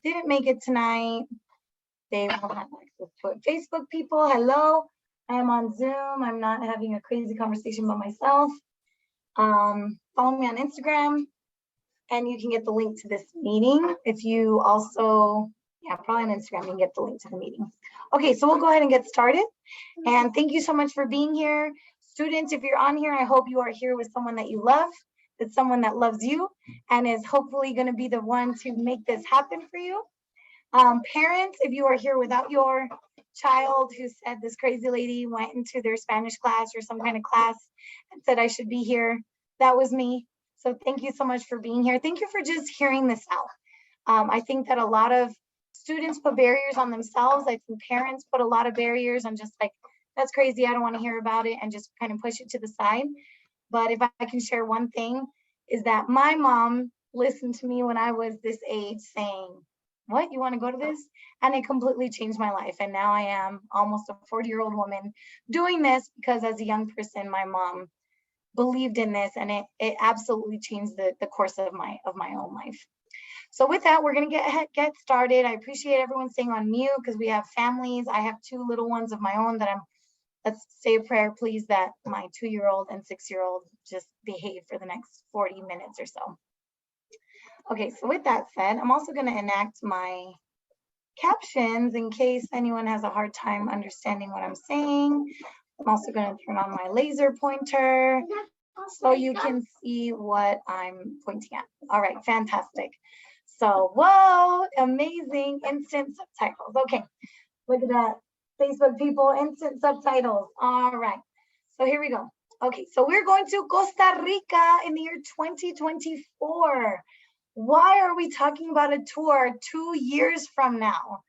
didn't make it tonight, they will have access to it. Facebook people, hello. I am on Zoom. I'm not having a crazy conversation by myself. Follow me on Instagram, and you can get the link to this meeting. If you also, yeah, probably on Instagram, you can get the link to the meeting. Okay, so we'll go ahead and get started. And thank you so much for being here. Students, if you're on here, I hope you are here with someone that you love, that's someone that loves you, and is hopefully gonna be the one to make this happen for you. Parents, if you are here without your child who said this crazy lady went into their Spanish class or some kind of class and said I should be here, that was me. So thank you so much for being here. Thank you for just hearing this out. I think that a lot of students put barriers on themselves. I think parents put a lot of barriers on just like, that's crazy, I don't want to hear about it, and just kind of push it to the side. But if I can share one thing, is that my mom listened to me when I was this age saying, what, you want to go to this? And it completely changed my life. And now I am almost a 40-year-old woman doing this because as a young person, my mom believed in this, and it absolutely changed the course of my own life. So with that, we're going to get started. I appreciate everyone staying on mute because we have families. I have 2 little ones of my own that let's say a prayer, please, that my 2-year-old and 6-year-old just behave for the next 40 minutes or so. Okay, so with that said, I'm also going to enact my captions in case anyone has a hard time understanding what I'm saying. I'm also going to turn on my laser pointer so you can see what I'm pointing at. All right, fantastic. So, whoa, amazing, instant subtitles. Okay, look at that. Facebook people, instant subtitles. All right, so here we go. Okay, so we're going to Costa Rica in the year 2024. Why are we talking about a tour 2 years from now?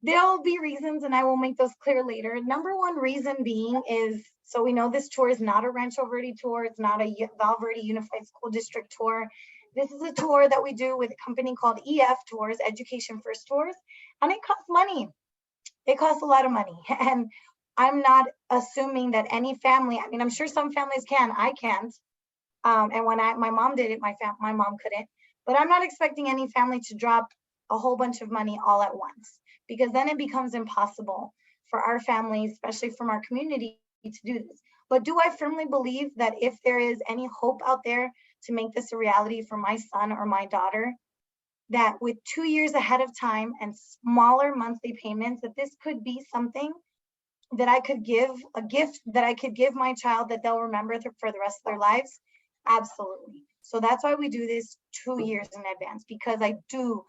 There'll be reasons, and I will make those clear later. Number one reason being is, so we know this tour is not a Rancho Verde tour. It's not a Val Verde Unified School District tour. This is a tour that we do with a company called EF Tours, Education First Tours, and it costs money. It costs a lot of money. And I'm not assuming that any family, I mean, I'm sure some families can, I can't. And when my mom did it, my mom couldn't. But I'm not expecting any family to drop a whole bunch of money all at once, because then it becomes impossible for our families, especially from our community, to do this. But do I firmly believe that if there is any hope out there to make this a reality for my son or my daughter, that with 2 years ahead of time and smaller monthly payments, that this could be something that I could give, a gift that I could give my child that they'll remember for the rest of their lives? Absolutely. So that's why we do this 2 years in advance, because I do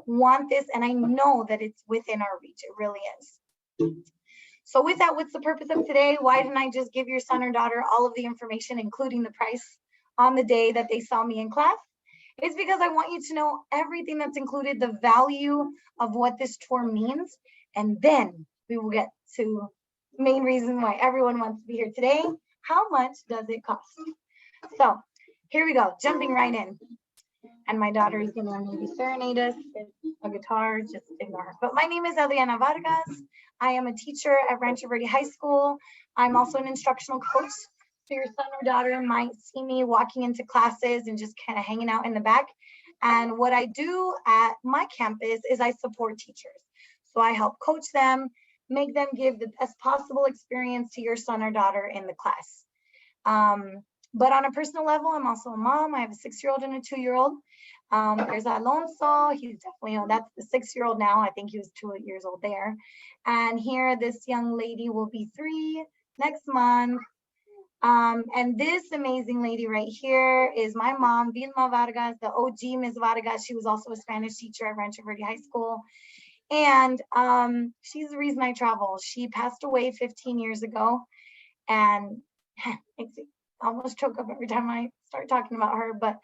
want this, and I know that it's within our reach. It really is. So with that, what's the purpose of today? Why didn't I just give your son or daughter all of the information, including the price, on the day that they saw me in class? It's because I want you to know everything that's included, the value of what this tour means, and then we will get to the main reason why everyone wants to be here today. How much does it cost? So here we go, jumping right in. And my daughter is gonna maybe serenade us with a guitar, just ignore her. But my name is Alena Vargas. I am a teacher at Rancho Verde High School. I'm also an instructional coach. So your son or daughter might see me walking into classes and just kind of hanging out in the back. And what I do at my campus is I support teachers. So I help coach them, make them give the best possible experience to your son or daughter in the class. But on a personal level, I'm also a mom. I have a 6-year-old and a 2-year-old. There's Alonso. He's definitely, that's the 6-year-old now. I think he was 2 years old there. And here, this young lady will be 3 next month. And this amazing lady right here is my mom, Vilma Vargas, the OG Ms. Vargas. She was also a Spanish teacher at Rancho Verde High School. And she's the reason I travel. She passed away 15 years ago. And I almost choke up every time I start talking about her. But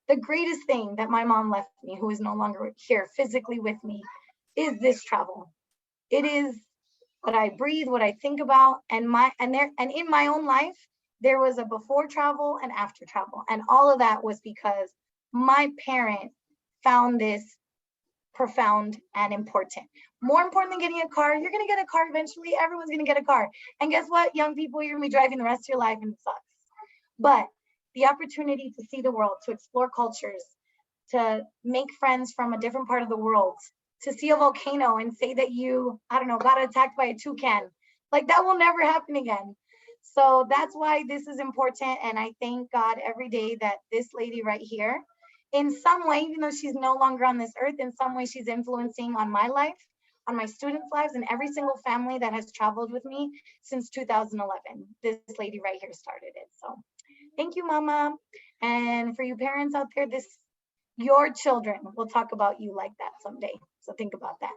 the greatest thing that my mom left me, who is no longer here physically with me, is this travel. It is what I breathe, what I think about, and in my own life, there was a before travel and after travel. And all of that was because my parent found this profound and important. More important than getting a car, you're gonna get a car eventually. Everyone's gonna get a car. And guess what, young people, you're gonna be driving the rest of your life and it sucks. But the opportunity to see the world, to explore cultures, to make friends from a different part of the world, to see a volcano and say that you, I don't know, got attacked by a toucan. Like that will never happen again. So that's why this is important. And I thank God every day that this lady right here, in some way, even though she's no longer on this earth, in some way she's influencing on my life, on my students' lives, and every single family that has traveled with me since 2011. This lady right here started it. So thank you, Mama. And for you parents out there, your children will talk about you like that someday. So think about that.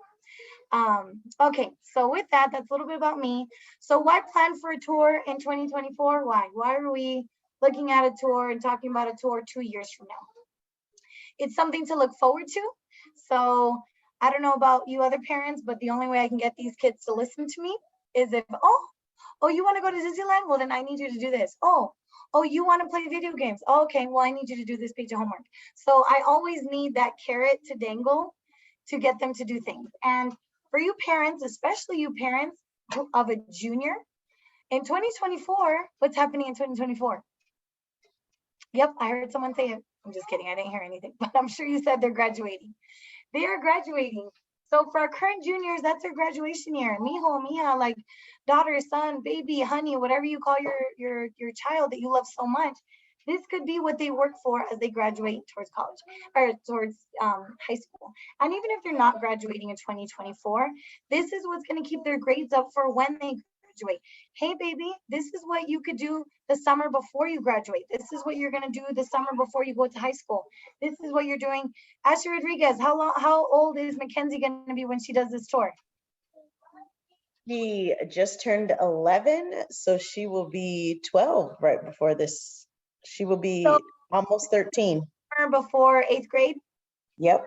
Okay, so with that, that's a little bit about me. So why plan for a tour in 2024? Why are we looking at a tour and talking about a tour 2 years from now? It's something to look forward to. So I don't know about you other parents, but the only way I can get these kids to listen to me is if, oh, you want to go to Disneyland? Well, then I need you to do this. Oh, you want to play video games? Oh, okay, well, I need you to do this page of homework. So I always need that carrot to dangle to get them to do things. And for you parents, especially you parents of a junior, in 2024, what's happening in 2024? Yep, I heard someone say it. I'm just kidding, I didn't hear anything, but I'm sure you said they're graduating. They are graduating. So for our current juniors, that's their graduation year. Mijo, mija, like daughter, son, baby, honey, whatever you call your child that you love so much. This could be what they work for as they graduate towards college or towards high school. And even if they're not graduating in 2024, this is what's going to keep their grades up for when they graduate. Hey, baby, this is what you could do the summer before you graduate. This is what you're going to do the summer before you go to high school. This is what you're doing. Ashley Rodriguez, how old is Mackenzie going to be when she does this tour? She just turned 11, so she will be 12 right before this. She will be almost 13. Before 8th grade? Yep.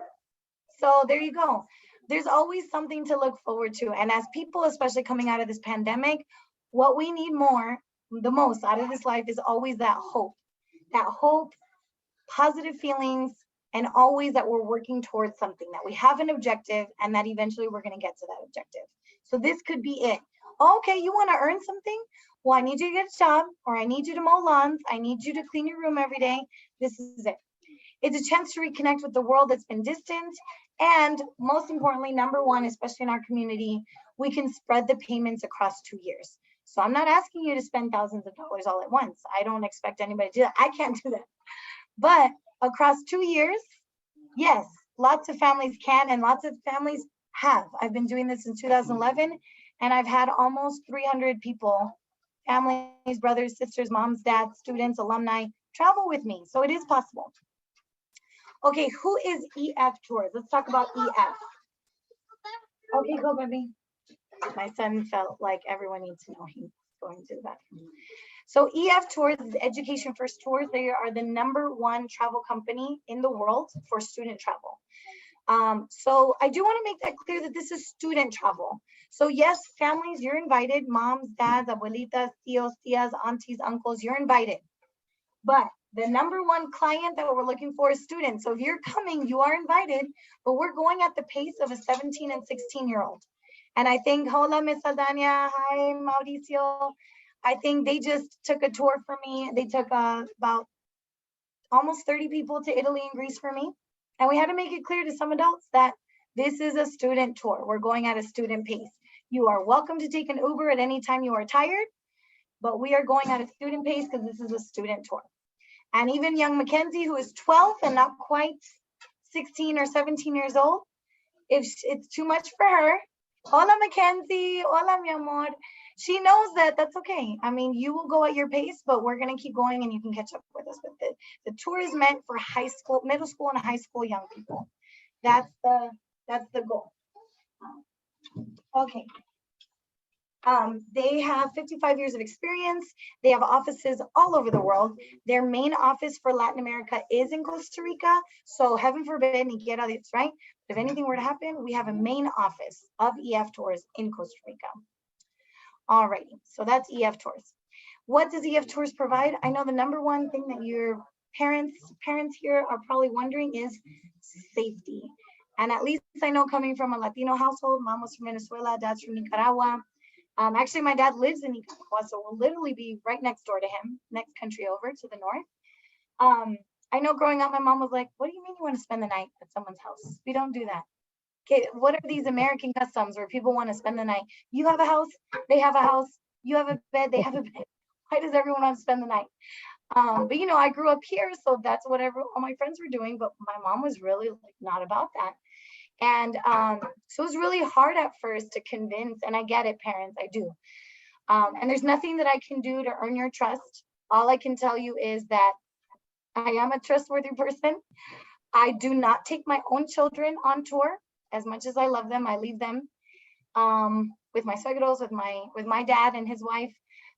So there you go. There's always something to look forward to. And as people, especially coming out of this pandemic, what we need the most out of this life is always that hope, positive feelings, and always that we're working towards something, that we have an objective and that eventually we're going to get to that objective. So this could be it. Okay, you want to earn something? Well, I need you to get a job, or I need you to mow lawns. I need you to clean your room every day. This is it. It's a chance to reconnect with the world that's been distant. And most importantly, number one, especially in our community, we can spread the payments across 2 years. So I'm not asking you to spend thousands of dollars all at once. I don't expect anybody to do that. I can't do that. But across 2 years, yes, lots of families can and lots of families have. I've been doing this since 2011, and I've had almost 300 people, families, brothers, sisters, moms, dads, students, alumni, travel with me. So it is possible. Okay, who is EF Tours? Let's talk about EF. Okay, go, baby. My son felt like everyone needs to know he's going to the bathroom. So EF Tours is Education First Tours. They are the #1 travel company in the world for student travel. So I do want to make that clear that this is student travel. So yes, families, you're invited. Moms, dads, abuelitas, tios, tias, aunties, uncles, you're invited. But the #1 client that we're looking for is students. So if you're coming, you are invited, but we're going at the pace of a 17 and 16-year-old. And I think, hola, Miss Aldania, hi, Mauricio. I think they just took a tour for me. They took about almost 30 people to Italy and Greece for me. And we had to make it clear to some adults that this is a student tour. We're going at a student pace. You are welcome to take an Uber at any time you are tired, but we are going at a student pace because this is a student tour. And even young Mackenzie, who is 12 and not quite 16 or 17 years old, if it's too much for her, hola Mackenzie, hola mi amor, she knows that that's okay. I mean, you will go at your pace, but we're going to keep going and you can catch up with us with it. The tour is meant for high school, middle school, and high school young people. That's the goal. Okay. They have 55 years of experience. They have offices all over the world. Their main office for Latin America is in Costa Rica. So heaven forbid, ni quiera Dios, right? If anything were to happen, we have a main office of EF Tours in Costa Rica. Alrighty, so that's EF Tours. What does EF Tours provide? I know the #1 thing that your parents here are probably wondering is safety. And at least I know, coming from a Latino household, mom was from Venezuela, dad's from Nicaragua. Actually, my dad lives in Nicaragua, so we'll literally be right next door to him, next country over to the north. I know growing up, my mom was like, what do you mean you want to spend the night at someone's house? We don't do that. Okay, what are these American customs where people want to spend the night? You have a house, they have a house, you have a bed, they have a bed. Why does everyone want to spend the night? But you know, I grew up here, so that's what all my friends were doing, but my mom was really like not about that. And so it was really hard at first to convince, and I get it, parents, I do. And there's nothing that I can do to earn your trust. All I can tell you is that I am a trustworthy person. I do not take my own children on tour. As much as I love them, I leave them with my suegros, with my dad and his wife.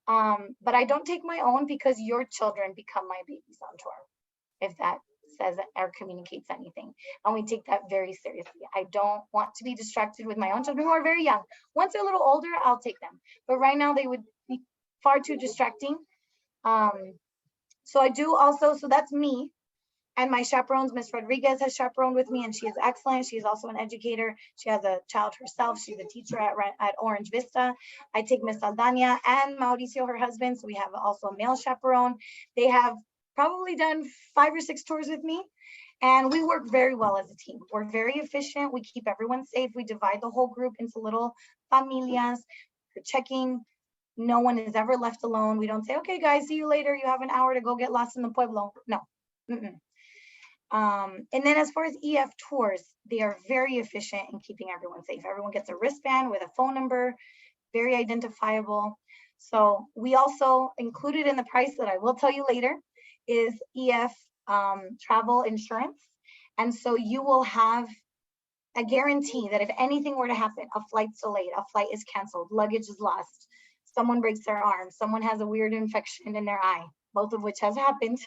But I don't take my own because your children become my babies on tour, if that says or communicates anything. And we take that very seriously. I don't want to be distracted with my own children who are very young. Once they're a little older, I'll take them. But right now they would be far too distracting. So I do also, so that's me. And my chaperones, Miss Rodriguez has chaperoned with me and she is excellent. She's also an educator. She has a child herself. She's a teacher at Orange Vista. I take Miss Aldana and Mauricio, her husband. So we have also a male chaperone. They have probably done 5 or 6 tours with me. And we work very well as a team. We're very efficient. We keep everyone safe. We divide the whole group into little familias. We're checking. No one is ever left alone. We don't say, okay, guys, see you later. You have an hour to go get lost in the Pueblo. No. And then as far as EF tours, they are very efficient in keeping everyone safe. Everyone gets a wristband with a phone number, very identifiable. So we also included in the price that I will tell you later is EF travel insurance. And so you will have a guarantee that if anything were to happen, a flight's delayed, a flight is canceled, luggage is lost, someone breaks their arm, someone has a weird infection in their eye, both of which has happened.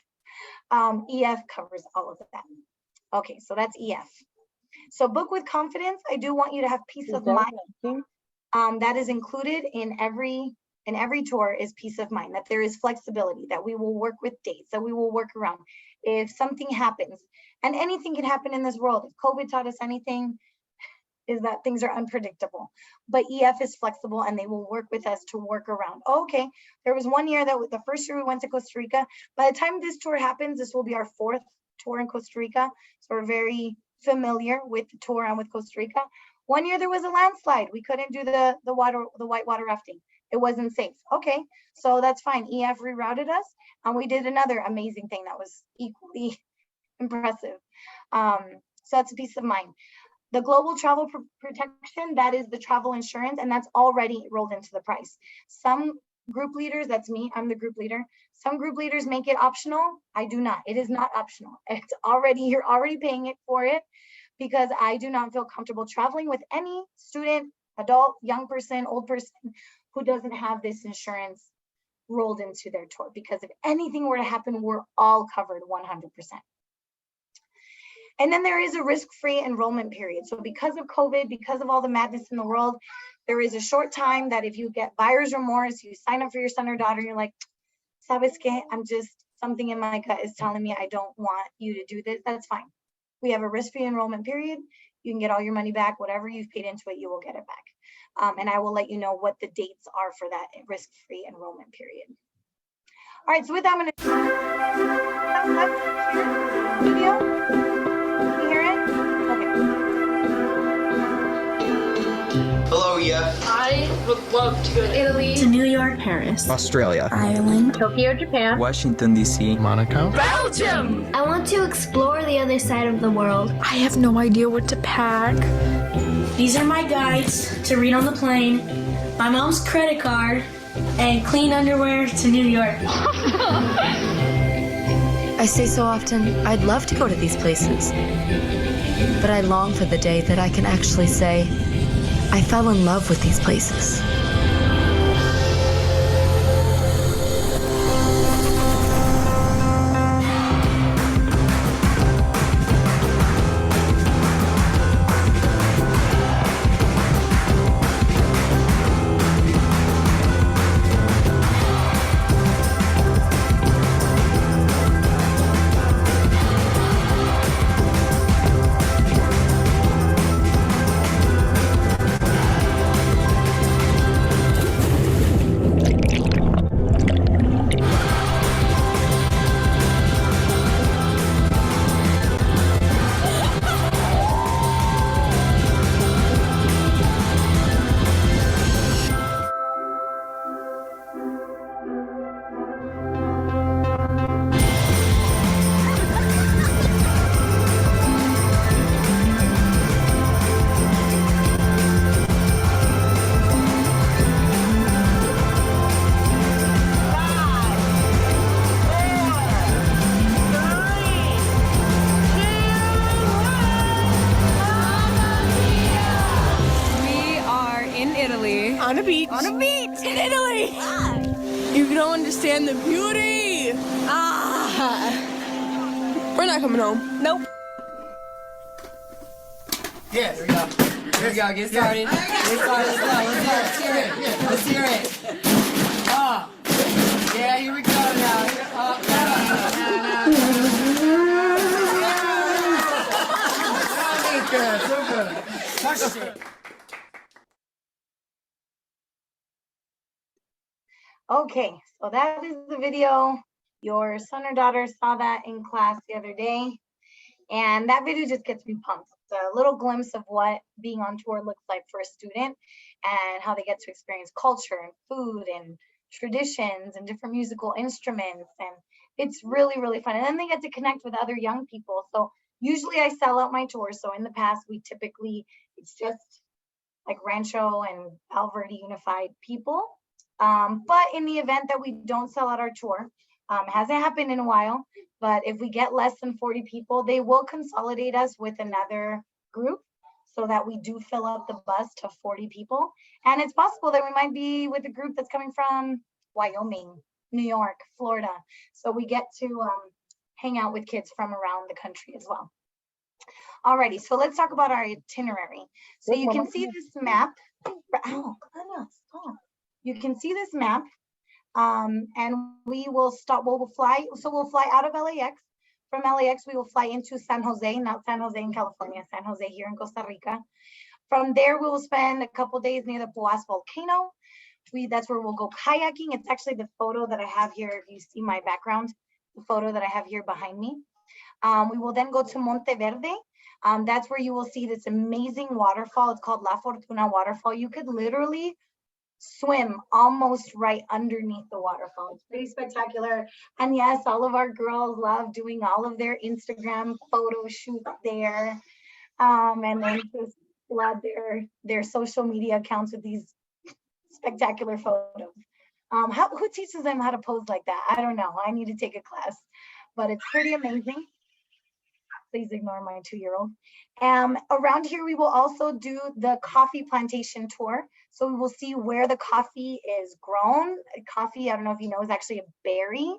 EF covers all of that. Okay, so that's EF. So book with confidence. I do want you to have peace of mind. That is included in every tour is peace of mind, that there is flexibility, that we will work with dates, that we will work around. If something happens, and anything can happen in this world, if COVID taught us anything, is that things are unpredictable. But EF is flexible and they will work with us to work around. Okay, there was one year that the first year we went to Costa Rica. By the time this tour happens, this will be our 4th tour in Costa Rica. So we're very familiar with the tour and with Costa Rica. One year there was a landslide. We couldn't do the whitewater rafting. It wasn't safe. Okay, so that's fine. EF rerouted us and we did another amazing thing that was equally impressive. So that's a peace of mind. The global travel protection, that is the travel insurance, and that's already rolled into the price. Some group leaders, that's me, I'm the group leader. Some group leaders make it optional. I do not. It is not optional. It's already, you're already paying it for it because I do not feel comfortable traveling with any student, adult, young person, old person who doesn't have this insurance rolled into their tour, because if anything were to happen, we're all covered 100%. And then there is a risk-free enrollment period. So because of COVID, because of all the madness in the world, there is a short time that if you get buyer's remorse, you sign up for your son or daughter, you're like, ¿sabes qué? Something in my gut is telling me I don't want you to do this. That's fine. We have a risk-free enrollment period. You can get all your money back. Whatever you've paid into it, you will get it back. And I will let you know what the dates are for that risk-free enrollment period. All right, so with that, I'm gonna video. Can you hear it? Okay. Hello, yeah. I would love to go to Italy, to New York, Paris, Australia, Ireland, Tokyo, Japan, Washington, D.C., Monaco, Belgium. I want to explore the other side of the world. I have no idea what to pack. These are my guides to read on the plane, my mom's credit card, and clean underwear to New York. I say so often, I'd love to go to these places. But I long for the day that I can actually say, I fell in love with these places. On a beach. On a beach in Italy. You don't understand the beauty. We're not coming home. Nope. Yeah, there we go. There we go. Get started. Get started. Let's hear it. Let's hear it. Yeah, here we go now. So good. Okay, so that is the video. Your son or daughter saw that in class the other day. And that video just gets me pumped. It's a little glimpse of what being on tour looks like for a student and how they get to experience culture and food and traditions and different musical instruments. And it's really, really fun. And then they get to connect with other young people. So usually I sell out my tours. So in the past, it's just like Rancho and Alverde Unified people. But in the event that we don't sell out our tour, hasn't happened in a while, but if we get less than 40 people, they will consolidate us with another group so that we do fill up the bus to 40 people. And it's possible that we might be with a group that's coming from Wyoming, New York, Florida. So we get to hang out with kids from around the country as well. Alrighty, so let's talk about our itinerary. So you can see this map. Oh, Anna, stop. You can see this map. And we will stop, we'll fly out of LAX. From LAX, we will fly into San Jose, not San Jose in California, San Jose here in Costa Rica. From there, we will spend a couple days near the Poás volcano. That's where we'll go kayaking. It's actually the photo that I have here. If you see my background, the photo that I have here behind me. We will then go to Monte Verde. That's where you will see this amazing waterfall. It's called La Fortuna Waterfall. You could literally swim almost right underneath the waterfall. It's pretty spectacular. And yes, all of our girls love doing all of their Instagram photo shoots there. And then just flood their social media accounts with these spectacular photos. Who teaches them how to pose like that? I don't know. I need to take a class, but it's pretty amazing. Please ignore my 2-year-old. Around here, we will also do the coffee plantation tour. So we will see where the coffee is grown. Coffee, I don't know if you know, is actually a berry,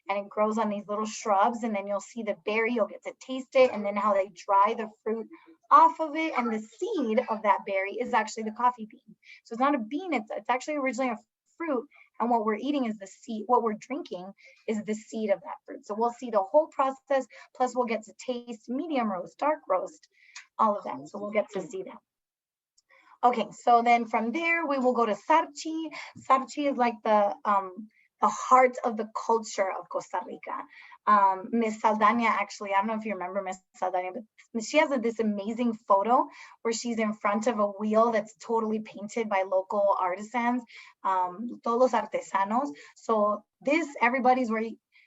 and it grows on these little shrubs. And then you'll see the berry, you'll get to taste it, and then how they dry the fruit off of it. And the seed of that berry is actually the coffee bean. So it's not a bean, it's actually originally a fruit. And what we're eating is the seed, what we're drinking is the seed of that fruit. So we'll see the whole process, plus we'll get to taste medium roast, dark roast, all of that. So we'll get to see that. Okay, so then from there, we will go to Sarchi. Sarchi is like the heart of the culture of Costa Rica. Miss Saldana, actually, I don't know if you remember Miss Saldana, but she has this amazing photo where she's in front of a wheel that's totally painted by local artisans, todos artesanos. So everybody's where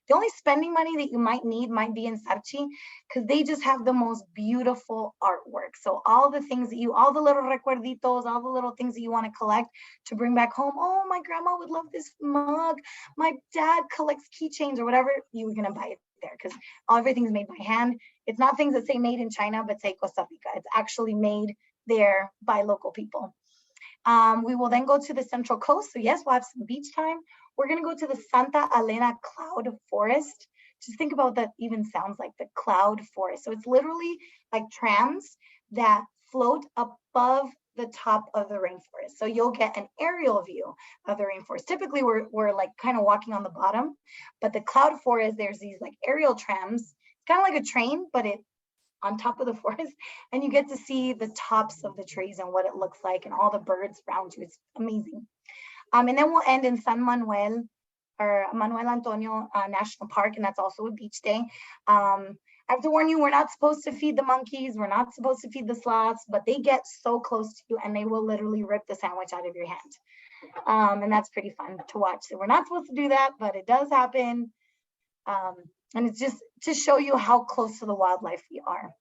the only spending money that you might need might be in Sarchi, because they just have the most beautiful artwork. So all the things all the little recuerditos, all the little things that you want to collect to bring back home. Oh, my grandma would love this mug. My dad collects keychains or whatever. You're going to buy it there because everything's made by hand. It's not things that say made in China, but say Costa Rica. It's actually made there by local people. We will then go to the Central Coast. So yes, we'll have some beach time. We're going to go to the Santa Elena Cloud Forest. Just think about that even sounds like the cloud forest. So it's literally like trams that float above the top of the rainforest. So you'll get an aerial view of the rainforest. Typically we're like kind of walking on the bottom, but the cloud forest, there's these like aerial trams. It's kind of like a train, but it's on top of the forest, and you get to see the tops of the trees and what it looks like and all the birds around you. It's amazing. And then we'll end in San Manuel or Manuel Antonio National Park, and that's also a beach day. I have to warn you, we're not supposed to feed the monkeys. We're not supposed to feed the sloths, but they get so close to you and they will literally rip the sandwich out of your hand. And that's pretty fun to watch. So we're not supposed to do that, but it does happen. And it's just to show you how close to the wildlife we are.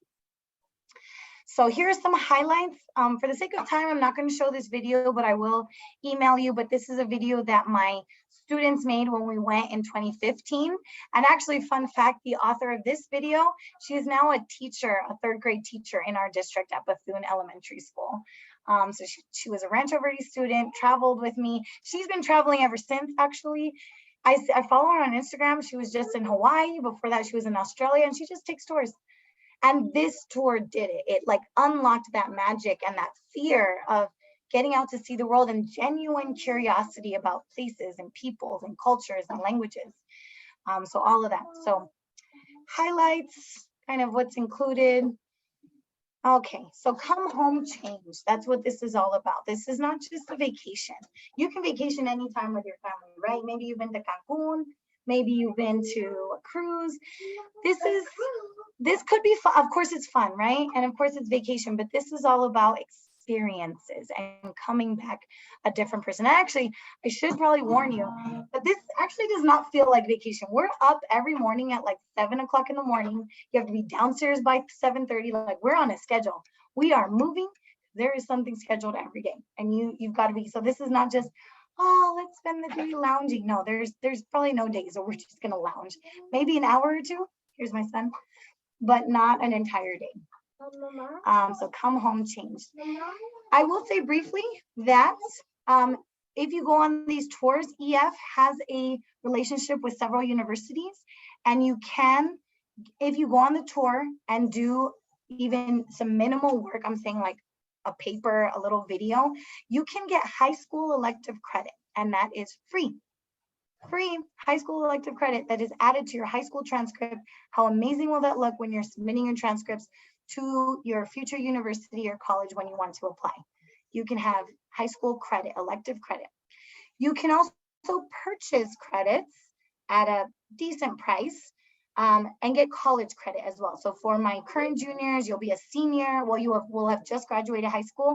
So here are some highlights. For the sake of time, I'm not going to show this video, but I will email you. But this is a video that my students made when we went in 2015. And actually, fun fact, the author of this video, she is now a teacher, a third grade teacher in our district at Bethune Elementary School. So she was a Rancho Verde student, traveled with me. She's been traveling ever since, actually. I follow her on Instagram. She was just in Hawaii. Before that, she was in Australia, and she just takes tours. And this tour did it. It like unlocked that magic and that fear of getting out to see the world and genuine curiosity about places and peoples and cultures and languages. So all of that. So highlights, kind of what's included. Okay, so come home change. That's what this is all about. This is not just a vacation. You can vacation anytime with your family, right? Maybe you've been to Cancun, maybe you've been to a cruise. This could be fun. Of course it's fun, right? And of course it's vacation, but this is all about experiences and coming back a different person. Actually, I should probably warn you, but this actually does not feel like vacation. We're up every morning at like 7 o'clock in the morning. You have to be downstairs by 7:30. Like we're on a schedule. We are moving. There is something scheduled every day, and you've got to be. So this is not just, oh, let's spend the day lounging. No, there's probably no days where we're just gonna lounge. Maybe an hour or two. Here's my son, but not an entire day. So come home changed. I will say briefly that if you go on these tours, EF has a relationship with several universities, and you can, if you go on the tour and do even some minimal work, I'm saying like a paper, a little video, you can get high school elective credit, and that is free. Free high school elective credit that is added to your high school transcript. How amazing will that look when you're submitting your transcripts to your future university or college when you want to apply? You can have high school credit, elective credit. You can also purchase credits at a decent price and get college credit as well. So for my current juniors, you'll be a senior, well, will have just graduated high school.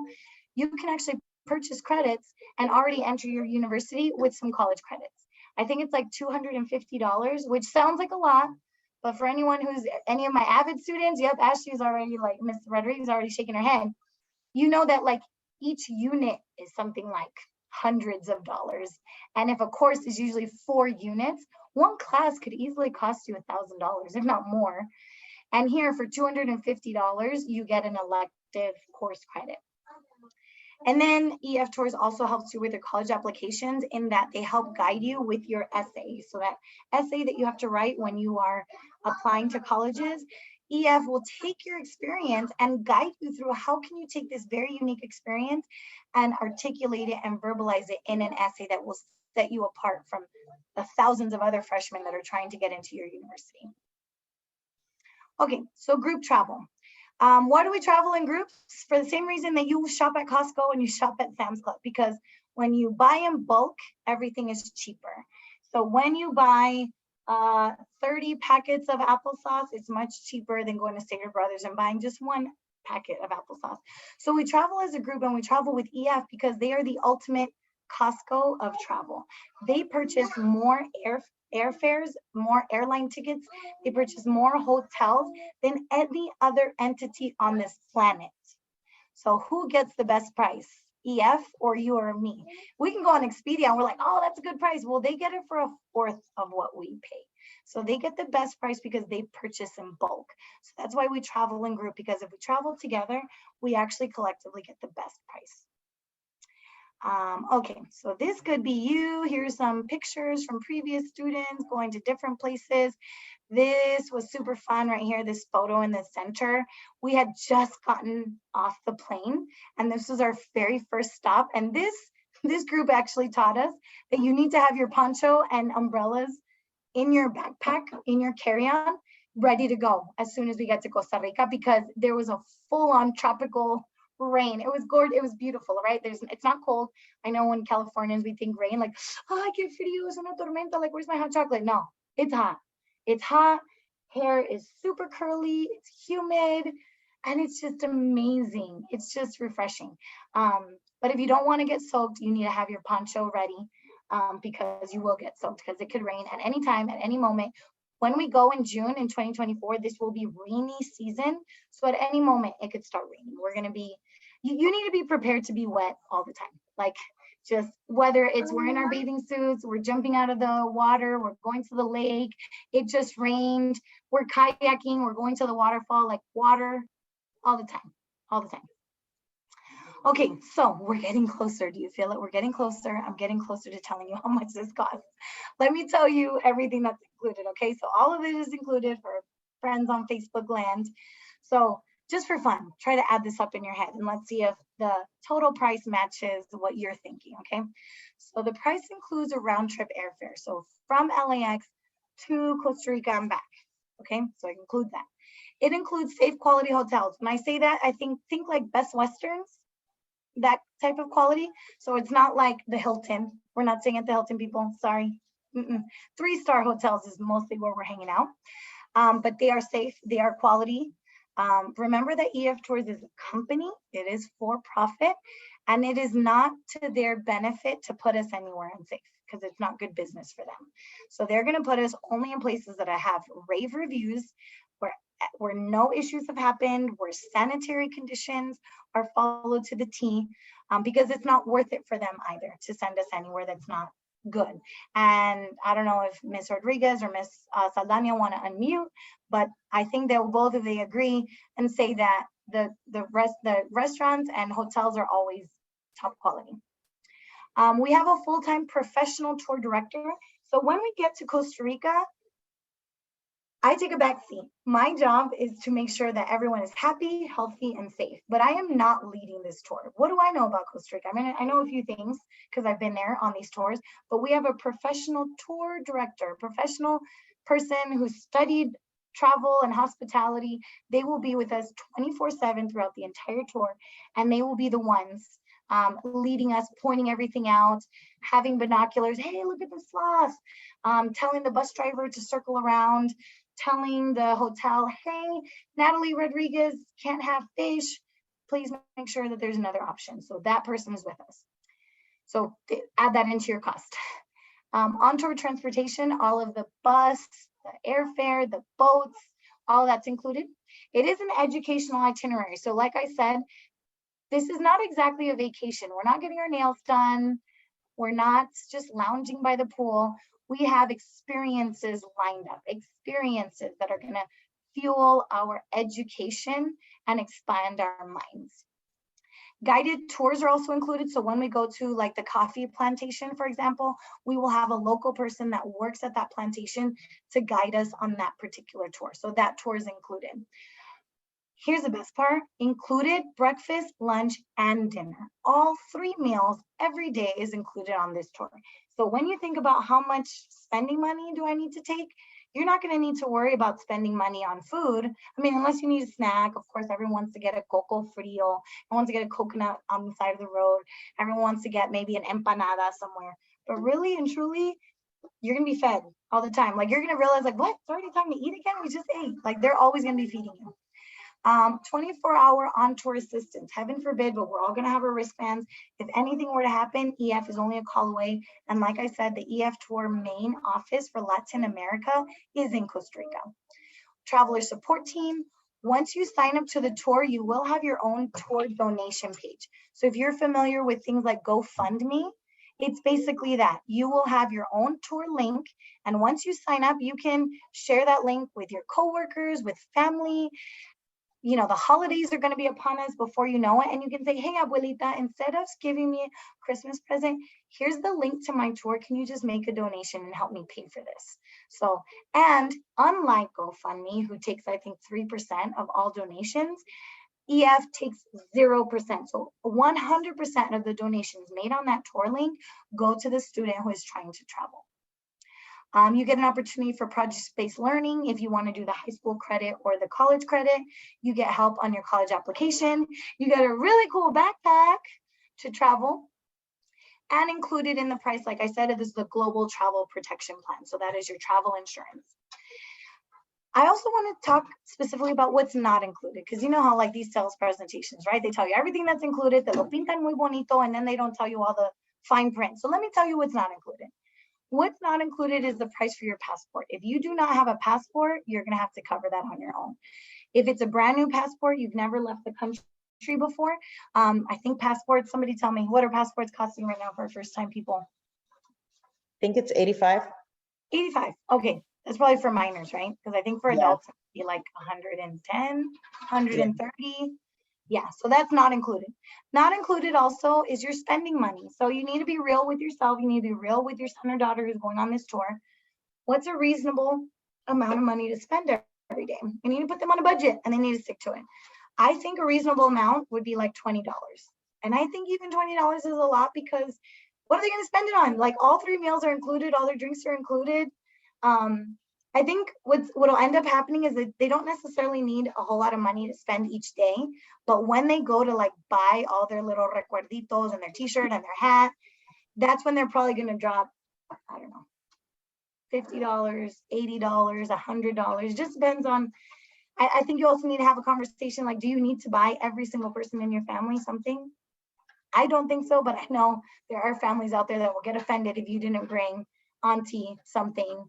You can actually purchase credits and already enter your university with some college credits. I think it's like $250, which sounds like a lot, but for anyone who's any of my avid students, yep, Ashley's already like, Miss Rodriguez already shaking her head. You know that like each unit is something like hundreds of dollars. And if a course is usually 4 units, one class could easily cost you $1,000, if not more. And here for $250, you get an elective course credit. And then EF Tours also helps you with your college applications in that they help guide you with your essay. So that essay that you have to write when you are applying to colleges, EF will take your experience and guide you through how can you take this very unique experience and articulate it and verbalize it in an essay that will set you apart from the thousands of other freshmen that are trying to get into your university. Okay, so group travel. Why do we travel in groups? For the same reason that you shop at Costco and you shop at Sam's Club, because when you buy in bulk, everything is cheaper. So when you buy 30 packets of applesauce, it's much cheaper than going to Stater Brothers and buying just one packet of applesauce. So we travel as a group, and we travel with EF because they are the ultimate Costco of travel. They purchase more airfares, more airline tickets. They purchase more hotels than any other entity on this planet. So who gets the best price? EF or you or me? We can go on Expedia and we're like, oh, that's a good price. Well, they get it for 1/4 of what we pay. So they get the best price because they purchase in bulk. So that's why we travel in group, because if we travel together, we actually collectively get the best price. Okay, so this could be you. Here's some pictures from previous students going to different places. This was super fun right here, this photo in the center. We had just gotten off the plane, and this was our very first stop. And this group actually taught us that you need to have your poncho and umbrellas in your backpack, in your carry-on, ready to go as soon as we get to Costa Rica, because there was a full-on tropical rain. It was gorgeous. It was beautiful, right? It's not cold. I know when Californians, we think rain, like, oh, qué frío, es una tormenta, like, where's my hot chocolate? No, it's hot. It's hot. Hair is super curly. It's humid. And it's just amazing. It's just refreshing. But if you don't want to get soaked, you need to have your poncho ready because you will get soaked, because it could rain at any time, at any moment. When we go in June in 2024, this will be rainy season. So at any moment it could start raining. We're gonna be, you need to be prepared to be wet all the time. Like just whether it's we're in our bathing suits, we're jumping out of the water, we're going to the lake, it just rained, we're kayaking, we're going to the waterfall, like water all the time, all the time. Okay, so we're getting closer. Do you feel it? We're getting closer. I'm getting closer to telling you how much this costs. Let me tell you everything that's included, okay? So all of it is included for friends on Facebook land. So just for fun, try to add this up in your head and let's see if the total price matches what you're thinking, okay? So the price includes a round trip airfare. So from LAX to Costa Rica and back, okay? So I include that. It includes safe quality hotels. When I say that, I think like Best Westerns, that type of quality. So it's not like the Hilton. We're not staying at the Hilton, people, sorry. 3-star hotels is mostly where we're hanging out. But they are safe, they are quality. Remember that EF Tours is a company, it is for profit, and it is not to their benefit to put us anywhere unsafe because it's not good business for them. So they're gonna put us only in places that have rave reviews, where no issues have happened, where sanitary conditions are followed to the T, because it's not worth it for them either to send us anywhere that's not good. And I don't know if Miss Rodriguez or Miss Saldana want to unmute, but I think they'll both of they agree and say that the restaurants and hotels are always top quality. We have a full-time professional tour director. So when we get to Costa Rica, I take a back seat. My job is to make sure that everyone is happy, healthy, and safe, but I am not leading this tour. What do I know about Costa Rica? I mean, I know a few things because I've been there on these tours, but we have a professional tour director, professional person who studied travel and hospitality. They will be with us 24/7 throughout the entire tour, and they will be the ones leading us, pointing everything out, having binoculars. Hey, look at the sloth. Telling the bus driver to circle around, telling the hotel, hey, Natalie Rodriguez can't have fish. Please make sure that there's another option. So that person is with us. So add that into your cost. On-tour transportation, all of the bus, the airfare, the boats, all that's included. It is an educational itinerary. So like I said, this is not exactly a vacation. We're not getting our nails done. We're not just lounging by the pool. We have experiences lined up, experiences that are gonna fuel our education and expand our minds. Guided tours are also included. So when we go to like the coffee plantation, for example, we will have a local person that works at that plantation to guide us on that particular tour. So that tour is included. Here's the best part, included breakfast, lunch, and dinner. All 3 meals every day is included on this tour. So when you think about how much spending money do I need to take, you're not gonna need to worry about spending money on food. I mean, unless you need a snack, of course, everyone wants to get a coco frio, everyone wants to get a coconut on the side of the road, everyone wants to get maybe an empanada somewhere. But really and truly, you're gonna be fed all the time. Like you're gonna realize like, what, it's already time to eat again? We just ate. Like they're always gonna be feeding you. 24-hour on-tour assistance, heaven forbid, but we're all gonna have our wristbands. If anything were to happen, EF is only a call away. And like I said, the EF Tour main office for Latin America is in Costa Rica. Traveler support team. Once you sign up to the tour, you will have your own tour donation page. So if you're familiar with things like GoFundMe, it's basically that. You will have your own tour link. And once you sign up, you can share that link with your coworkers, with family. You know, the holidays are going to be upon us before you know it. And you can say, hey, abuelita, instead of giving me a Christmas present, here's the link to my tour. Can you just make a donation and help me pay for this? So, and unlike GoFundMe, who takes, I think, 3% of all donations, EF takes 0%. So 100% of the donations made on that tour link go to the student who is trying to travel. You get an opportunity for project-based learning. If you want to do the high school credit or the college credit, you get help on your college application. You get a really cool backpack to travel. And included in the price, like I said, this is the global travel protection plan. So that is your travel insurance. I also want to talk specifically about what's not included, because you know how like these sales presentations, right? They tell you everything that's included, te lo pintan muy bonito, and then they don't tell you all the fine print. So let me tell you what's not included. What's not included is the price for your passport. If you do not have a passport, you're gonna have to cover that on your own. If it's a brand new passport, you've never left the country before. I think passports, somebody tell me, what are passports costing right now for first time people? I think it's 85. 85, okay, that's probably for minors, right? Because I think for Yeah. adults, it'd be like 110, 130. Yeah, so that's not included. Not included also is your spending money. So you need to be real with yourself. You need to be real with your son or daughter who's going on this tour. What's a reasonable amount of money to spend every day? You need to put them on a budget and they need to stick to it. I think a reasonable amount would be like $20. And I think even $20 is a lot because what are they going to spend it on? Like all 3 meals are included, all their drinks are included. I think what'll end up happening is that they don't necessarily need a whole lot of money to spend each day, but when they go to like buy all their little recuerditos and their t-shirt and their hat, that's when they're probably going to drop, I don't know, $50, $80, $100. Just depends on, I think you also need to have a conversation like, do you need to buy every single person in your family something? I don't think so, but I know there are families out there that will get offended if you didn't bring auntie something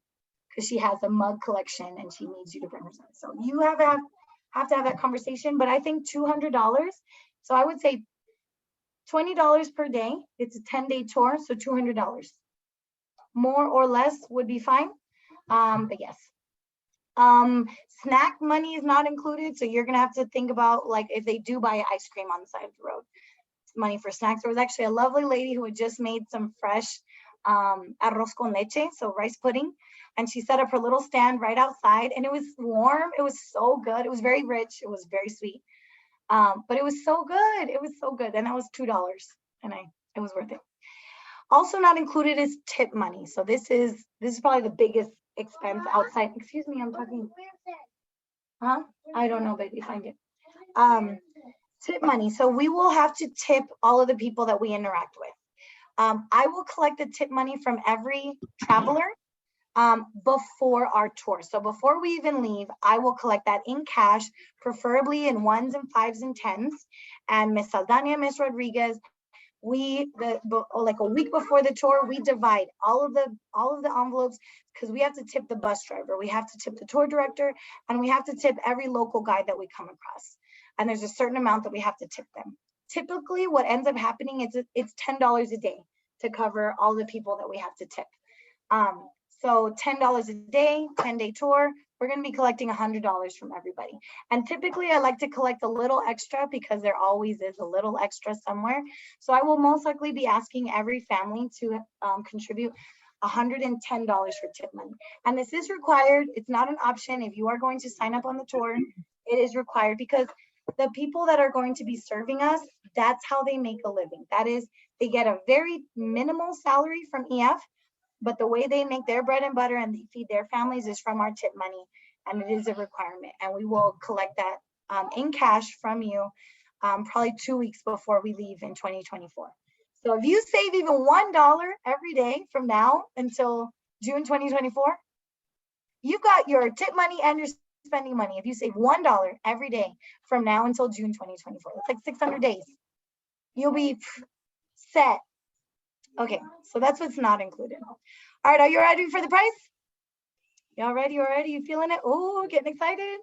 because she has a mug collection and she needs you to bring her something. So you have to have that conversation, but I think $200. So I would say $20 per day. It's a 10-day tour, so $200. More or less would be fine, but yes. Snack money is not included, so you're gonna have to think about like if they do buy ice cream on the side of the road, money for snacks. There was actually a lovely lady who had just made some fresh arroz con leche, so rice pudding, and she set up her little stand right outside, and it was warm. It was so good. It was very rich. It was very sweet, but it was so good. It was so good, and that was $2, and it was worth it. Also not included is tip money. So this is probably the biggest expense outside. Excuse me, I'm talking. Huh? I don't know, baby. Find it. Tip money. So we will have to tip all of the people that we interact with. I will collect the tip money from every traveler before our tour. So before we even leave, I will collect that in cash, preferably in 1s and 5s and 10s. And Miss Saldana, Miss Rodriguez, like a week before the tour, we divide all of the envelopes because we have to tip the bus driver, we have to tip the tour director, and we have to tip every local guide that we come across. And there's a certain amount that we have to tip them. Typically, what ends up happening is it's $10 a day to cover all the people that we have to tip. So $10 a day, 10-day tour, we're going to be collecting $100 from everybody. And typically I like to collect a little extra because there always is a little extra somewhere. So I will most likely be asking every family to contribute $110 for tip money. And this is required. It's not an option. If you are going to sign up on the tour, it is required because the people that are going to be serving us, that's how they make a living. That is, they get a very minimal salary from EF, but the way they make their bread and butter and they feed their families is from our tip money, and it is a requirement. And we will collect that in cash from you probably 2 weeks before we leave in 2024. So if you save even $1 every day from now until June 2024, you've got your tip money and your spending money. If you save $1 every day from now until June 2024, it's like 600 days. You'll be set. Okay, so that's what's not included. All right, are you ready for the price? Y'all ready already? You feeling it? Oh, getting excited.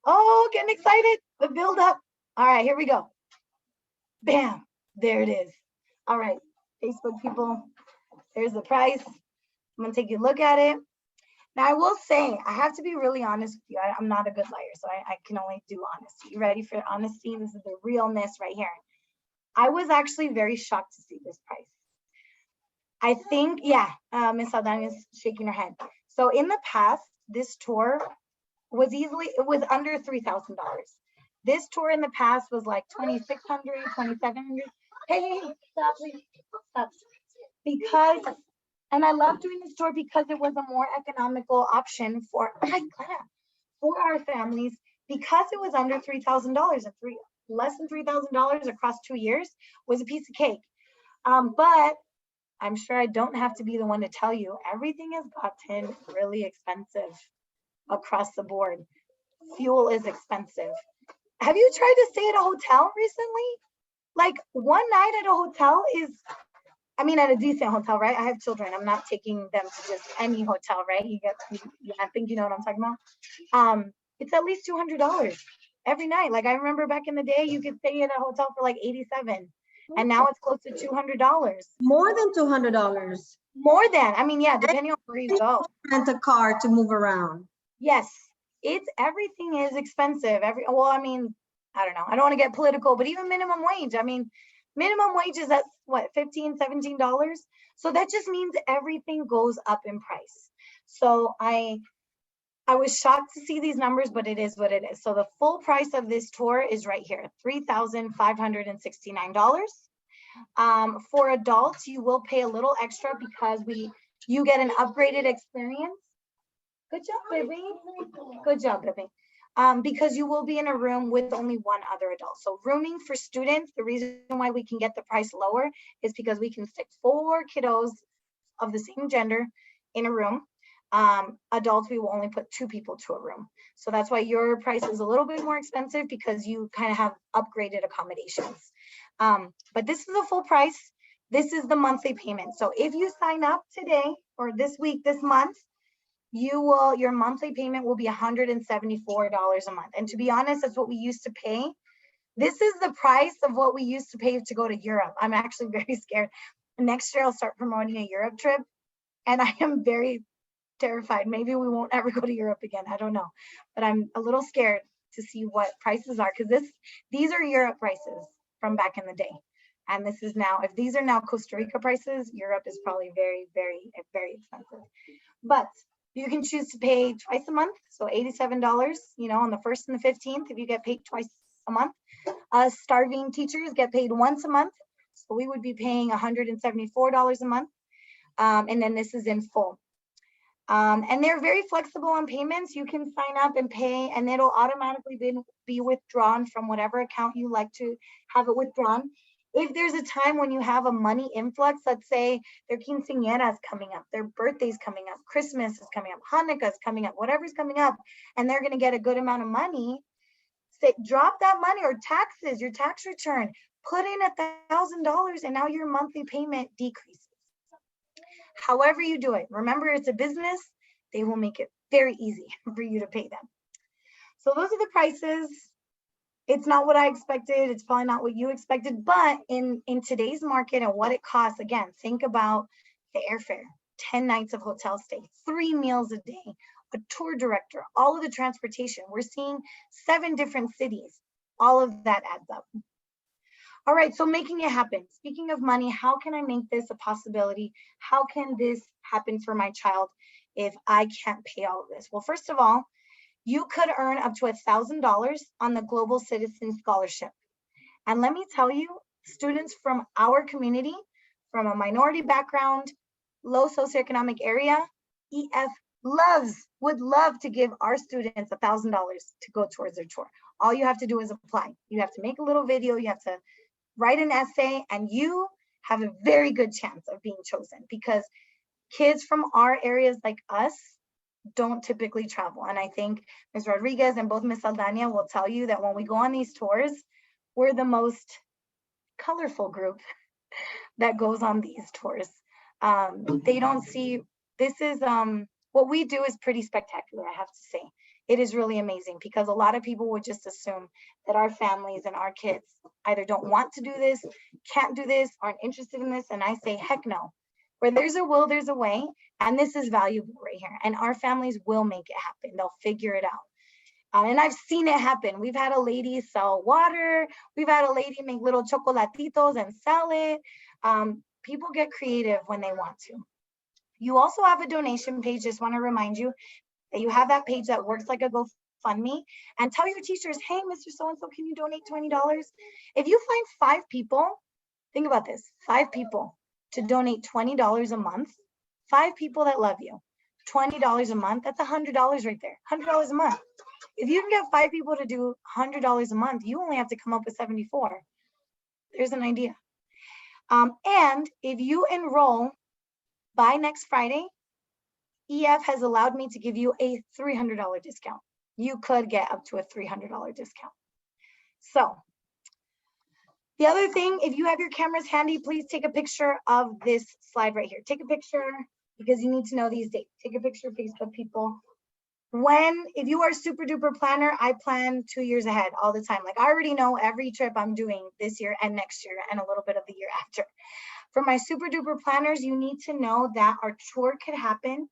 Oh, getting excited. The build up. All right, here we go. Bam, there it is. All right, Facebook people, there's the price. I'm gonna take a look at it. Now I will say, I have to be really honest with you. I'm not a good liar, so I can only do honesty. You ready for honesty? This is the realness right here. I was actually very shocked to see this price. I think, yeah, Miss Saldana is shaking her head. So in the past, this tour was under $3,000. This tour in the past was like $2,600, $2,700. Hey, stop, please, stop. Because, and I love doing this tour because it was a more economical option for our families because it was under $3,000 and less than $3,000 across 2 years was a piece of cake. But I'm sure I don't have to be the one to tell you, everything has gotten really expensive across the board. Fuel is expensive. Have you tried to stay at a hotel recently? Like one night at a hotel is, I mean, at a decent hotel, right? I have children. I'm not taking them to just any hotel, right? I think you know what I'm talking about. It's at least $200 every night. Like I remember back in the day, you could stay in a hotel for like 87, and now it's close to $200. More than $200. More than, I mean, yeah, depending on where you go. Rent a car to move around. Yes, everything is expensive. Well, I mean, I don't know. I don't want to get political, but even minimum wage. I mean, minimum wage is at what, $15, $17? So that just means everything goes up in price. So I was shocked to see these numbers, but it is what it is. So the full price of this tour is right here, $3,569. For adults, you will pay a little extra because you get an upgraded experience. Good job, baby. Good job, baby. Because you will be in a room with only one other adult. So rooming for students, the reason why we can get the price lower is because we can stick 4 kiddos of the same gender in a room. Adults, we will only put 2 people to a room. So that's why your price is a little bit more expensive, because you kind of have upgraded accommodations. But this is the full price. This is the monthly payment. So if you sign up today or this week, this month, your monthly payment will be $174 a month. And to be honest, that's what we used to pay. This is the price of what we used to pay to go to Europe. I'm actually very scared. Next year, I'll start promoting a Europe trip, and I am very terrified. Maybe we won't ever go to Europe again. I don't know, but I'm a little scared to see what prices are, because these are Europe prices from back in the day. And this is now, if these are now Costa Rica prices, Europe is probably very, very, very expensive. But you can choose to pay twice a month, so $87, on the 1st and the 15th, if you get paid twice a month. Starving teachers get paid once a month, so we would be paying $174 a month. And then this is in full. And they're very flexible on payments. You can sign up and pay, and it'll automatically be withdrawn from whatever account you like to have it withdrawn. If there's a time when you have a money influx, let's say their quinceañeras coming up, their birthday's coming up, Christmas is coming up, Hanukkah's coming up, whatever's coming up, and they're going to get a good amount of money, drop that money, or taxes, your tax return, put in $1,000, and now your monthly payment decreases. However you do it, remember, it's a business. They will make it very easy for you to pay them. So those are the prices. It's not what I expected. It's probably not what you expected, but in today's market and what it costs, again, think about the airfare, 10 nights of hotel stay, 3 meals a day, a tour director, all of the transportation. We're seeing 7 different cities. All of that adds up. All right, so making it happen. Speaking of money, how can I make this a possibility? How can this happen for my child if I can't pay all of this? Well, first of all, you could earn up to $1,000 on the Global Citizen Scholarship. And let me tell you, students from our community, from a minority background, low socioeconomic area, EF would love to give our students $1,000 to go towards their tour. All you have to do is apply. You have to make a little video, you have to write an essay, and you have a very good chance of being chosen, because kids from our areas like us don't typically travel. And I think Ms. Rodriguez and both Ms. Aldana will tell you that when we go on these tours, we're the most colorful group that goes on these tours. They don't see, this is, what we do is pretty spectacular, I have to say. It is really amazing, because a lot of people would just assume that our families and our kids either don't want to do this, can't do this, aren't interested in this. And I say, heck no. Where there's a will, there's a way. And this is valuable right here. And our families will make it happen. They'll figure it out. And I've seen it happen. We've had a lady sell water. We've had a lady make little chocolatitos and sell it. People get creative when they want to. You also have a donation page. Just want to remind you that you have that page that works like a GoFundMe, and tell your teachers, hey, Mr. So-and-so, can you donate $20? If you find 5 people, think about this, 5 people to donate $20 a month, 5 people that love you, $20 a month, that's $100 right there, $100 a month. If you can get 5 people to do $100 a month, you only have to come up with 74. There's an idea. And if you enroll by next Friday, EF has allowed me to give you a $300 discount. You could get up to a $300 discount. So The other thing, if you have your cameras handy, please take a picture of this slide right here. Take a picture because you need to know these dates. Take a picture, Facebook people. If you are a super duper planner, I plan 2 years ahead all the time. Like I already know every trip I'm doing this year and next year and a little bit of the year after. For my super duper planners, you need to know that our tour could happen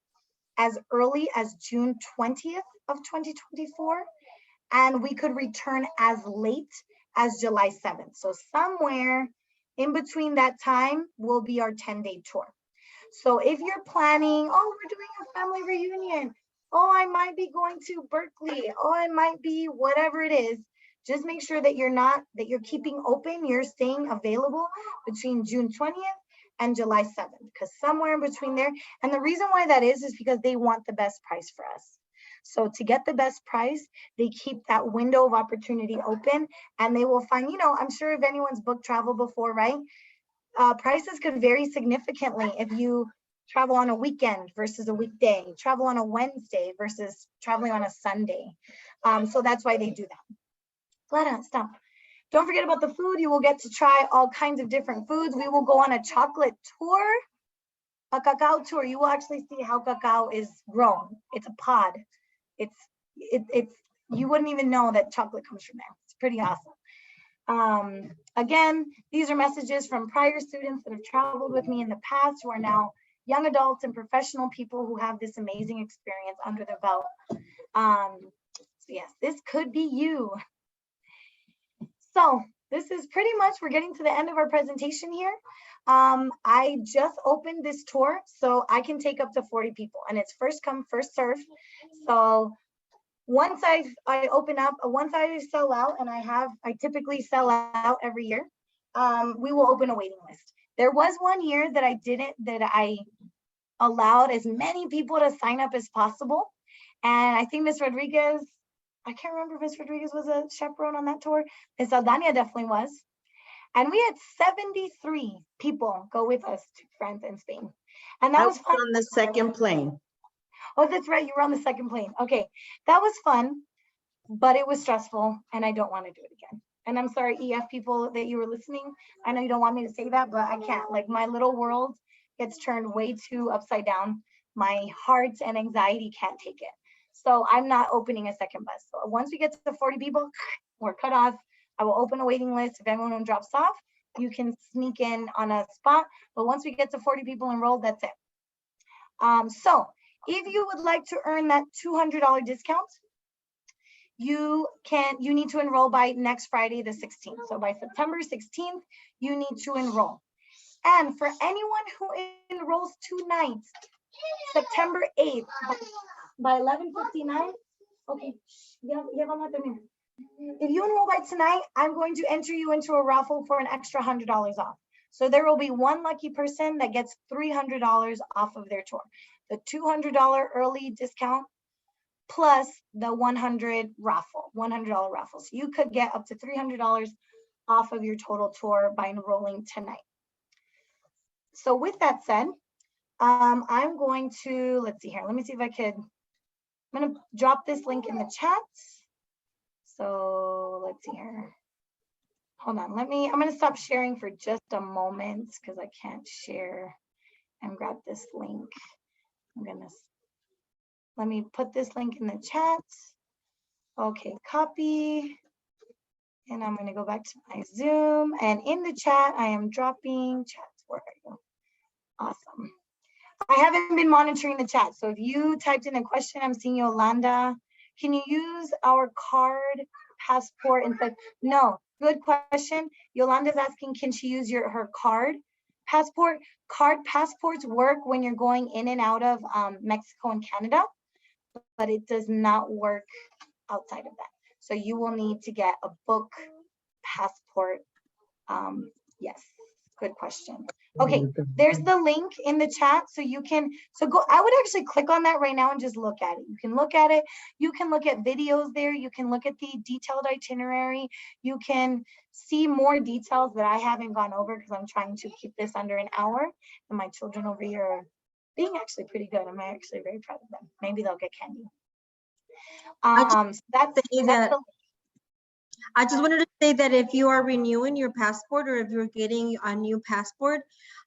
as early as June 20th of 2024, and we could return as late as July 7th. So somewhere in between that time will be our 10-day tour. So if you're planning, oh, we're doing a family reunion, oh, I might be going to Berkeley, oh, I might be whatever it is, just make sure that you're keeping open, you're staying available between June 20th and July 7th, because somewhere in between there, and the reason why that is because they want the best price for us. So to get the best price, they keep that window of opportunity open, and they will find, I'm sure if anyone's booked travel before, right? Prices could vary significantly if you travel on a weekend versus a weekday, travel on a Wednesday versus traveling on a Sunday. So that's why they do that. Clara, stop. Don't forget about the food. You will get to try all kinds of different foods. We will go on a chocolate tour, a cacao tour. You will actually see how cacao is grown. It's a pod. It's you wouldn't even know that chocolate comes from there. It's pretty awesome. Again, these are messages from prior students that have traveled with me in the past who are now young adults and professional people who have this amazing experience under their belt. So yes, this could be you. So this is pretty much, we're getting to the end of our presentation here. I just opened this tour, so I can take up to 40 people, and it's first come, first serve. So once I open up, once I sell out, and I typically sell out every year, we will open a waiting list. There was one year that I allowed as many people to sign up as possible. And I think Miss Rodriguez, I can't remember if Miss Rodriguez was a chaperone on that tour. Miss Aldania definitely was. And we had 73 people go with us to France and Spain. And that was fun. on the second plane. Oh, that's right. You were on the second plane. Okay. That was fun, but it was stressful and I don't want to do it again. And I'm sorry, EF people that you were listening. I know you don't want me to say that, but I can't. Like my little world gets turned way too upside down. My heart and anxiety can't take it. So I'm not opening a second bus. So once we get to the 40 people, we're cut off. I will open a waiting list. If anyone drops off, you can sneak in on a spot. But once we get to 40 people enrolled, that's it. So if you would like to earn that $200 discount, you need to enroll by next Friday, the 16th. So by September 16th, you need to enroll. And for anyone who enrolls tonight, September 8th, by 11:59, okay, if you enroll by tonight, I'm going to enter you into a raffle for an extra $100 off. So there will be one lucky person that gets $300 off of their tour. The $200 early discount plus the $100 raffle. So you could get up to $300 off of your total tour by enrolling tonight. So with that said, I'm going to, let's see here. Let me see if I could, I'm going to drop this link in the chat. So let's see here. Hold on, I'm going to stop sharing for just a moment because I can't share and grab this link. Let me put this link in the chat. Okay, copy. And I'm going to go back to my Zoom. And in the chat, I am dropping chats. Where are you? Awesome. I haven't been monitoring the chat. So if you typed in a question, I'm seeing Yolanda. Can you use our card passport instead? No, good question. Yolanda's asking, can she use her card passport? Card passports work when you're going in and out of Mexico and Canada, but it does not work outside of that. So you will need to get a book passport. Yes, good question. Okay, there's the link in the chat. So you can, I would actually click on that right now and just look at it. You can look at it. You can look at videos there. You can look at the detailed itinerary. You can see more details that I haven't gone over because I'm trying to keep this under an hour. And my children over here are being actually pretty good. I'm actually very proud of them. Maybe they'll get candy. So that's the, I just wanted to say that if you are renewing your passport or if you're getting a new passport,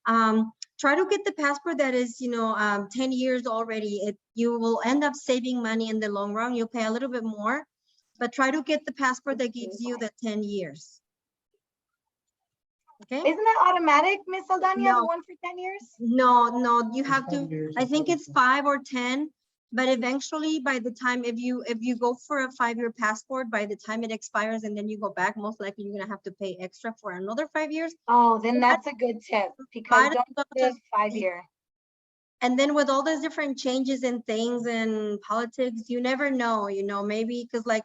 try to get the passport that is, 10 years already. You will end up saving money in the long run. You'll pay a little bit more, but try to get the passport that gives you the 10 years. Okay? Isn't that automatic, Miss Aldania, the No. one for 10 years? No, you have to, I think it's 5 or 10, but eventually by the time, if you go for a 5-year passport, by the time it expires and then you go back, most likely you're gonna have to pay extra for another 5 years. Oh, then that's a good tip because don't do the 5-year. And then with all those different changes and things and politics, you never know, maybe because like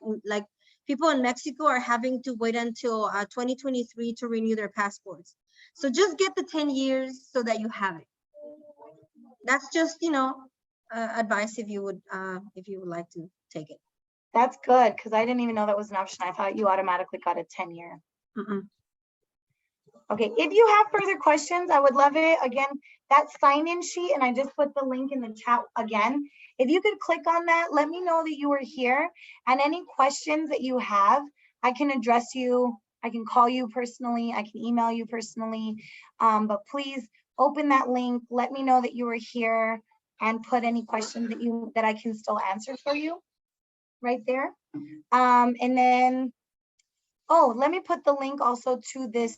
people in Mexico are having to wait until 2023 to renew their passports. So just get the 10 years so that you have it. That's just, advice if you would like to take it. That's good because I didn't even know that was an option. I thought you automatically got a 10-year. Okay, if you have further questions, I would love it. Again, that sign-in sheet, and I just put the link in the chat again. If you could click on that, let me know that you were here, and any questions that you have, I can address you. I can call you personally. I can email you personally, but please open that link. Let me know that you were here and put any questions that I can still answer for you right there. And then, let me put the link also to this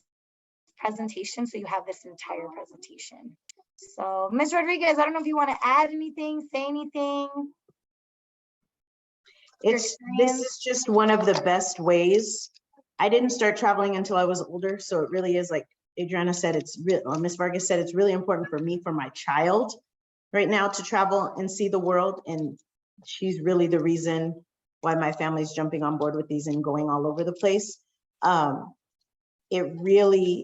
presentation so you have this entire presentation. So Ms. Rodriguez, I don't know if you want to add anything, say anything. This is just one of the best ways. I didn't start traveling until I was older, so it really is like Adriana said, it's real, or Ms. Vargas said, it's really important for me, for my child right now to travel and see the world, and she's really the reason why my family's jumping on board with these and going all over the place. It really,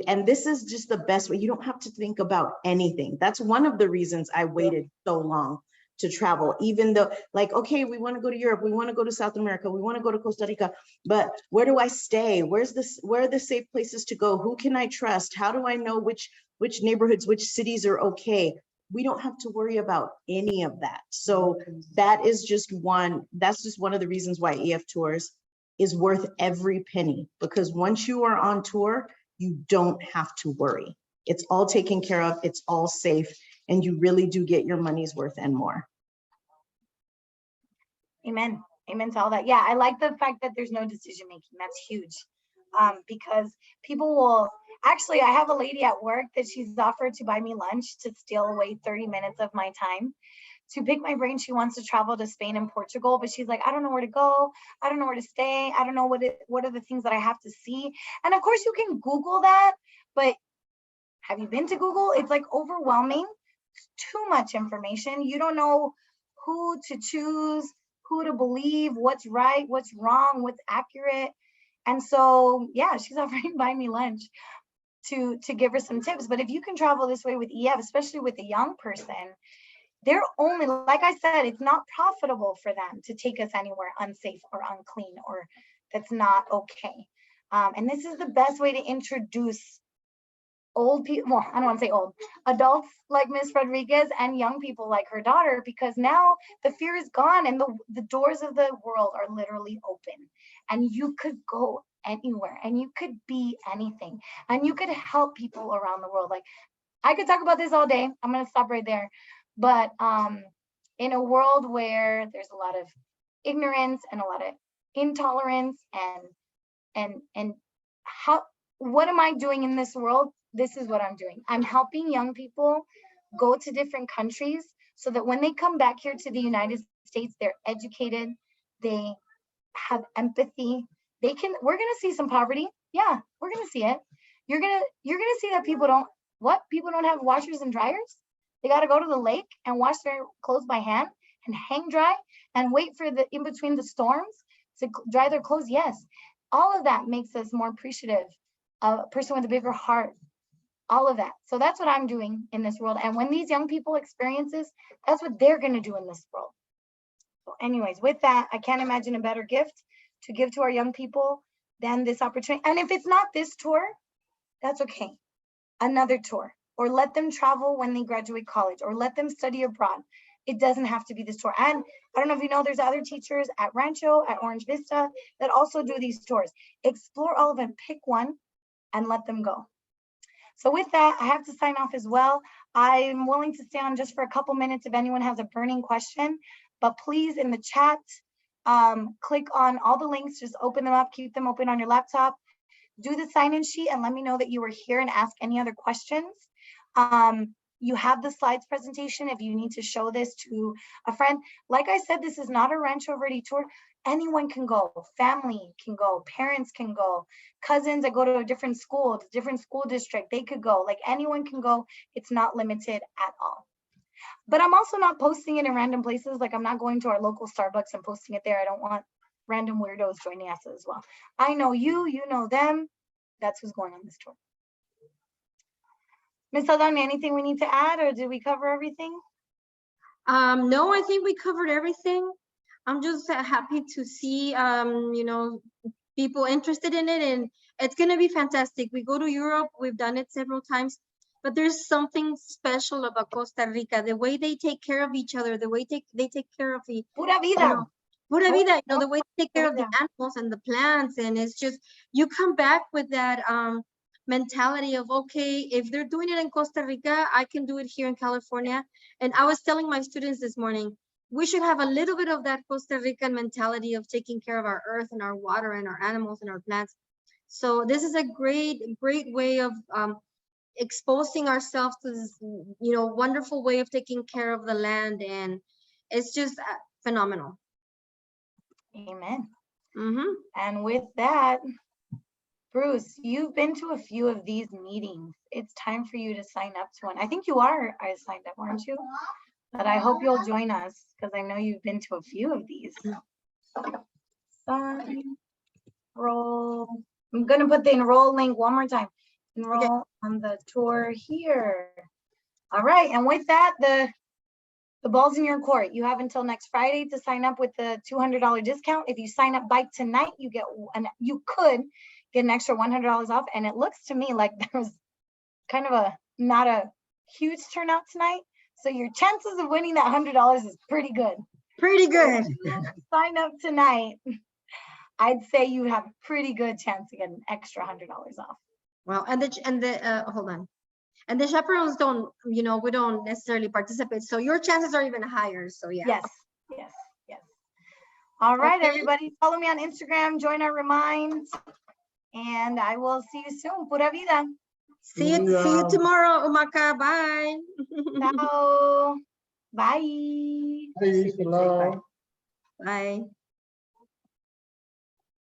and this is just the best way. You don't have to think about anything. That's one of the reasons I waited so long to travel, even though, like, okay, we want to go to Europe, we want to go to South America, we want to go to Costa Rica, but where do I stay? Where are the safe places to go? Who can I trust? How do I know which neighborhoods, which cities are okay? We don't have to worry about any of that. So that's just one of the reasons why EF Tours is worth every penny, because once you are on tour, you don't have to worry. It's all taken care of, it's all safe, and you really do get your money's worth and more. Amen. Amen to all that. Yeah, I like the fact that there's no decision making. That's huge. Because people will, actually, I have a lady at work that she's offered to buy me lunch to steal away 30 minutes of my time. To pick my brain, she wants to travel to Spain and Portugal, but she's like, I don't know where to go. I don't know where to stay. I don't know what are the things that I have to see. And of course you can Google that, but have you been to Google? It's like overwhelming. It's too much information. You don't know who to choose, who to believe, what's right, what's wrong, what's accurate. And so, yeah, she's offering to buy me lunch to give her some tips. But if you can travel this way with EF, especially with a young person, they're only, like I said, it's not profitable for them to take us anywhere unsafe or unclean or that's not okay. And this is the best way to introduce old people, well, I don't want to say old, adults like Ms. Rodriguez and young people like her daughter, because now the fear is gone and the doors of the world are literally open and you could go anywhere and you could be anything and you could help people around the world. Like, I could talk about this all day. I'm going to stop right there. But in a world where there's a lot of ignorance and a lot of intolerance and what am I doing in this world? This is what I'm doing. I'm helping young people go to different countries so that when they come back here to the United States, they're educated, they have empathy. We're gonna see some poverty. Yeah, we're gonna see it. You're gonna see that people don't have washers and dryers. They got to go to the lake and wash their clothes by hand and hang dry and wait for in between the storms to dry their clothes. Yes, all of that makes us more appreciative, a person with a bigger heart, all of that. So that's what I'm doing in this world. And when these young people experience this, that's what they're going to do in this world. So anyways, with that, I can't imagine a better gift to give to our young people than this opportunity. And if it's not this tour, that's okay. Another tour. Or let them travel when they graduate college, or let them study abroad. It doesn't have to be this tour. And I don't know if you know, there's other teachers at Rancho, at Orange Vista that also do these tours. Explore all of them, pick one and let them go. So with that, I have to sign off as well. I'm willing to stay on just for a couple minutes if anyone has a burning question, but please in the chat, click on all the links, just open them up, keep them open on your laptop, do the sign-in sheet and let me know that you were here and ask any other questions. You have the slides presentation if you need to show this to a friend. Like I said, this is not a Rancho Verde tour. Anyone can go, family can go, parents can go, cousins that go to a different school district, they could go. Like anyone can go. It's not limited at all. But I'm also not posting it in random places. Like I'm not going to our local Starbucks and posting it there. I don't want random weirdos joining us as well. I know you, you know them. That's who's going on this tour. Ms. Aldana, anything we need to add or did we cover everything? No, I think we covered everything. I'm just happy to see, you know, people interested in it, and it's going to be fantastic. We go to Europe, we've done it several times, but there's something special about Costa Rica, the way they take care of each other, the way they take care of the Pura vida. You know, pura vida, you know, the way they take care of the animals and the plants, and it's just, you come back with that mentality of, okay, if they're doing it in Costa Rica, I can do it here in California. And I was telling my students this morning, we should have a little bit of that Costa Rican mentality of taking care of our earth and our water and our animals and our plants. So this is a great way of exposing ourselves to this, you know, wonderful way of taking care of the land, and it's just phenomenal. Amen. Mm-hmm. And with that, Bruce, you've been to a few of these meetings. It's time for you to sign up to one. I think you are signed up, aren't you? But I hope you'll join us because I know you've been to a few of these. Enroll. I'm going to put the enroll link one more time. Enroll on the tour here. All right. And with that, the ball's in your court. You have until next Friday to sign up with the $200 discount. If you sign up by tonight, you could get an extra $100 off. And it looks to me like there was kind of not a huge turnout tonight. So your chances of winning that $100 is pretty good. Pretty good. Sign up tonight. I'd say you have a pretty good chance to get an extra $100 off. Well, and the hold on. And the chaperones don't, you know, we don't necessarily participate. So your chances are even higher. So yeah. Yes. All right, Okay. everybody, follow me on Instagram, join our reminds, and I will see you soon. Pura vida. See you tomorrow, Umaka. Bye. Ciao. Bye. Bye.